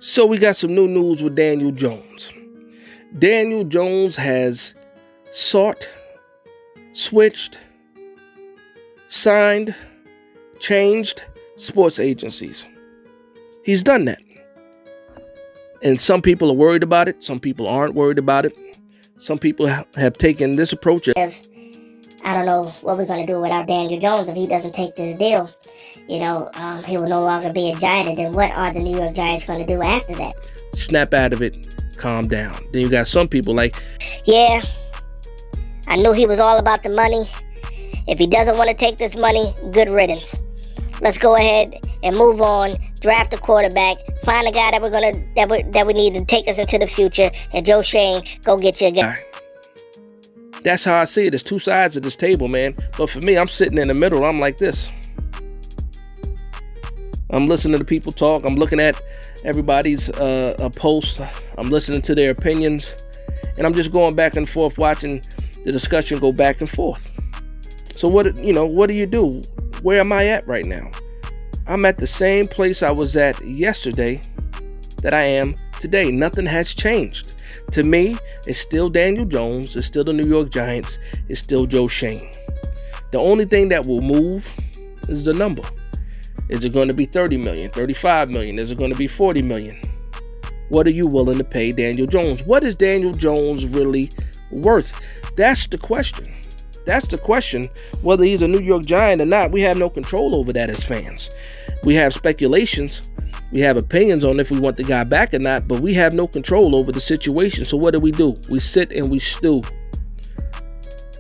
So we got some new news with Daniel Jones. Daniel Jones has sought, switched, signed, changed sports agencies. He's done that. And some people are worried about it. Some people aren't worried about it. Some people have taken this approach. If I don't know what we're going to do without Daniel Jones if he doesn't take this deal. He will no longer be a Giant. And then what are the New York Giants going to do after that? Snap out of it. Calm down. Then you got some people like, yeah, I knew he was all about the money. If he doesn't want to take this money, good riddance. Let's go ahead and move on. Draft a quarterback. Find a guy that we need to take us into the future. And Joe Schoen, go get you a guy. That's how I see it. There's two sides of this table, man. But for me, I'm sitting in the middle. I'm like this. I'm listening to people talk. I'm looking at everybody's posts. I'm listening to their opinions. And I'm just going back and forth, watching the discussion go back and forth. So what do you do? Where am I at right now? I'm at the same place I was at yesterday that I am today. Nothing has changed. To me, it's still Daniel Jones. It's still the New York Giants. It's still Joe Schoen. The only thing that will move is the number. Is it going to be 30 million, 35 million? Is it going to be 40 million? What are you willing to pay Daniel Jones? What is Daniel Jones really worth? That's the question. That's the question. Whether he's a New York Giant or not, we have no control over that as fans. We have speculations. We have opinions on if we want the guy back or not, but we have no control over the situation. So what do? We sit and we stew.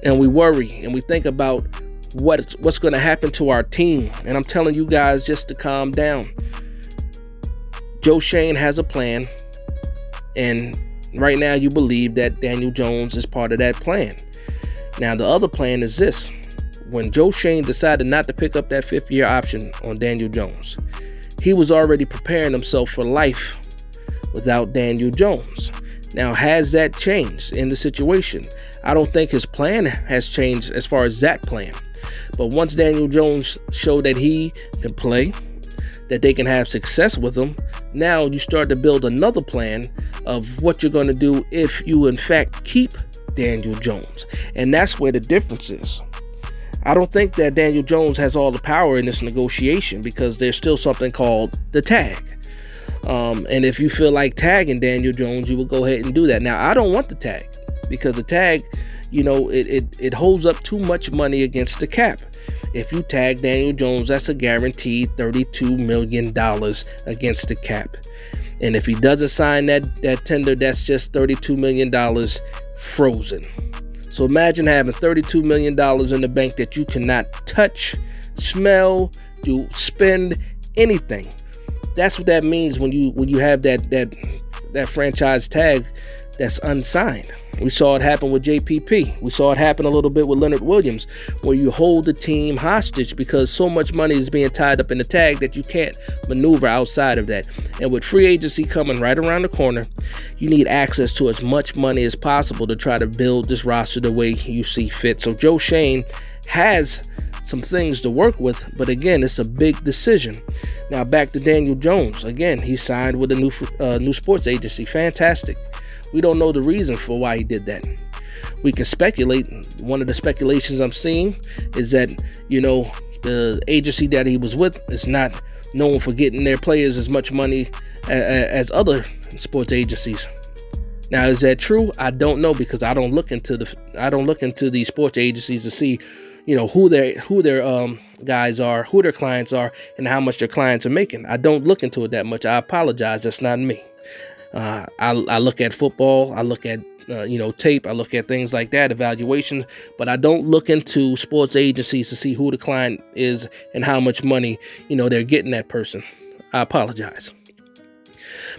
And we worry and we think about what's going to happen to our team. And I'm telling you guys just to calm down. Joe Schoen has a plan. And right now you believe that Daniel Jones is part of that plan. Now, the other plan is this. When Joe Schoen decided not to pick up that fifth-year option on Daniel Jones, he was already preparing himself for life without Daniel Jones. Now, has that changed in the situation? I don't think his plan has changed as far as that plan. But once Daniel Jones showed that he can play, that they can have success with him, now you start to build another plan of what you're going to do if you, in fact, keep Daniel Jones. And that's where the difference is. I don't think that Daniel Jones has all the power in this negotiation because there's still something called the tag. And if you feel like tagging Daniel Jones, you will go ahead and do that. Now, I don't want the tag because the tag, it holds up too much money against the cap. If you tag Daniel Jones, that's a guaranteed $32 million against the cap. And if he doesn't sign that tender, that's just $32 million frozen. So imagine having $32 million in the bank that you cannot touch, smell, spend, anything. That's what that means when you have that franchise tag that's unsigned. We saw it happen with JPP. We saw it happen a little bit with Leonard Williams, where you hold the team hostage because so much money is being tied up in the tag that you can't maneuver outside of that. And with free agency coming right around the corner, you need access to as much money as possible to try to build this roster the way you see fit. So Joe Schoen has some things to work with, but again, it's a big decision. Now back to Daniel Jones. Again, he signed with a new sports agency. Fantastic. We don't know the reason for why he did that. We can speculate. One of the speculations I'm seeing is that, the agency that he was with is not known for getting their players as much money as other sports agencies. Now, is that true? I don't know because I don't look into these sports agencies to see, who their guys are, who their clients are, and how much their clients are making. I don't look into it that much. I apologize. That's not me. I look at football, I look at, tape, I look at things like that, evaluations, but I don't look into sports agencies to see who the client is and how much money, they're getting that person. I apologize.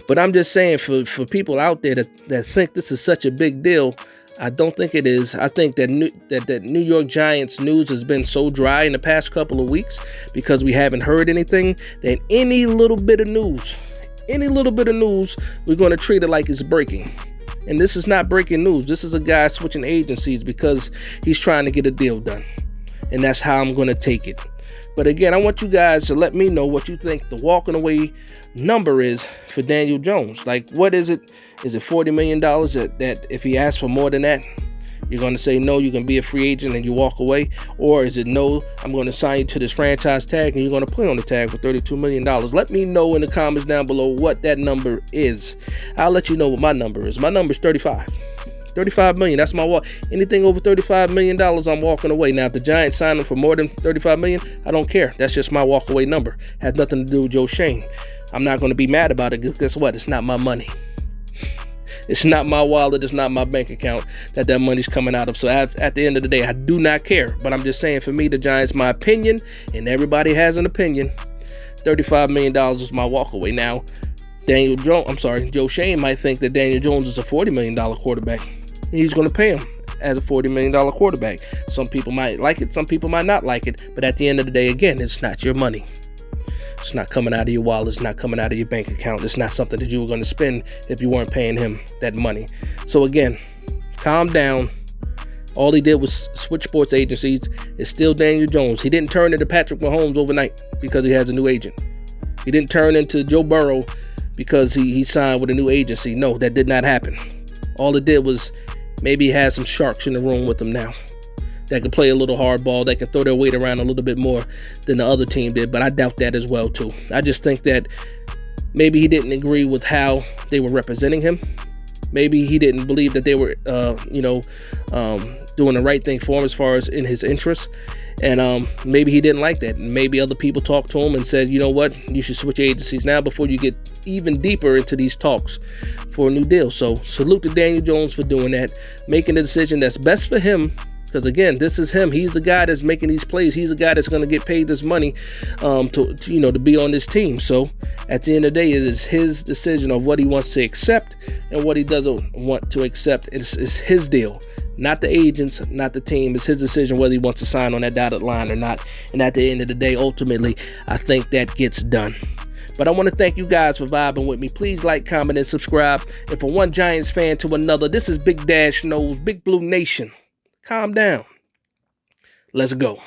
But I'm just saying for people out there that think this is such a big deal, I don't think it is. I think that New York Giants news has been so dry in the past couple of weeks because we haven't heard anything that any little bit of news, we're going to treat it like it's breaking. And this is not breaking news. This is a guy switching agencies because he's trying to get a deal done. And that's how I'm going to take it. But again, I want you guys to let me know what you think the walking away number is for Daniel Jones. Like, what is it? Is it $40 million that if he asks for more than that, you're going to say no, you can be a free agent and you walk away? Or is it no, I'm going to sign you to this franchise tag and you're going to play on the tag for $32 million? Let me know in the comments down below what that number is. I'll let you know what my number is. My number is 35. $35 million, that's my walk. Anything over $35 million, I'm walking away. Now, if the Giants sign him for more than $35 million, I don't care. That's just my walk away number. Has nothing to do with Joe Schoen. I'm not going to be mad about it because guess what? It's not my money. It's not my wallet. It's not my bank account that money's coming out of. So at the end of the day, I do not care. But I'm just saying, for me, the Giants, my opinion, and everybody has an opinion, $35 million is my walk away. Now, Joe Schoen might think that Daniel Jones is a $40 million quarterback. He's going to pay him as a $40 million quarterback. Some people might like it, some people might not like it, but at the end of the day, again, it's not your money. It's not coming out of your wallet. It's not coming out of your bank account. It's not something that you were going to spend if you weren't paying him that money. So again, calm down. All he did was switch sports agencies. It's still Daniel Jones. He didn't turn into Patrick Mahomes overnight because he has a new agent. He didn't turn into Joe Burrow because he signed with a new agency. No, that did not happen. All it did was maybe he has some sharks in the room with him now that can play a little hardball, that can throw their weight around a little bit more than the other team did, but I doubt that as well too. I just think that maybe he didn't agree with how they were representing him. Maybe he didn't believe that they were, doing the right thing for him as far as in his interests. And maybe he didn't like that. Maybe other people talked to him and said, you know what, you should switch agencies now before you get even deeper into these talks for a new deal. So salute to Daniel Jones for doing that, making the decision that's best for him. Because again, this is him. He's the guy that's making these plays. He's the guy that's going to get paid this money to be on this team. So at the end of the day, it is his decision of what he wants to accept and what he doesn't want to accept. It's his deal. Not the agents, not the team. It's his decision whether he wants to sign on that dotted line or not. And at the end of the day, ultimately, I think that gets done. But I want to thank you guys for vibing with me. Please like, comment, and subscribe. And from one Giants fan to another, this is Big Dash Knows, Big Blue Nation. Calm down. Let's go.